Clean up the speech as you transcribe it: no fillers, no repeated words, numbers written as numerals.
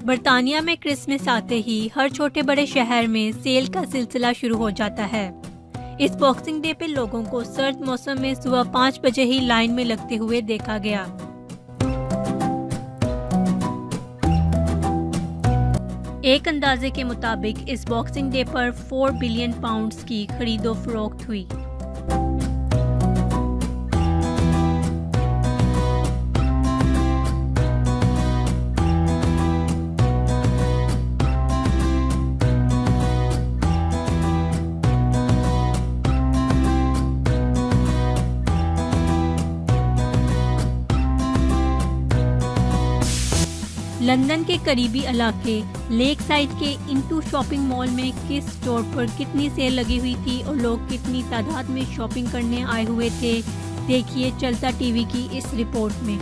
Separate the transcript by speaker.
Speaker 1: बर्तानिया में क्रिसमस आते ही हर छोटे बड़े शहर में सेल का सिलसिला शुरू हो जाता है। इस बॉक्सिंग डे पे लोगों को सर्द मौसम में सुबह 5 बजे ही लाइन में लगते हुए देखा गया। एक अंदाजे के मुताबिक इस बॉक्सिंग डे पर 4 बिलियन पाउंड्स की खरीदो फरोख्त हुई। लंदन के करीबी इलाके लेक साइड के इंटू शॉपिंग मॉल में किस स्टोर पर कितनी सेल लगी हुई थी और लोग कितनी तादाद में शॉपिंग करने आए हुए थे, देखिए चलता टीवी की इस रिपोर्ट में।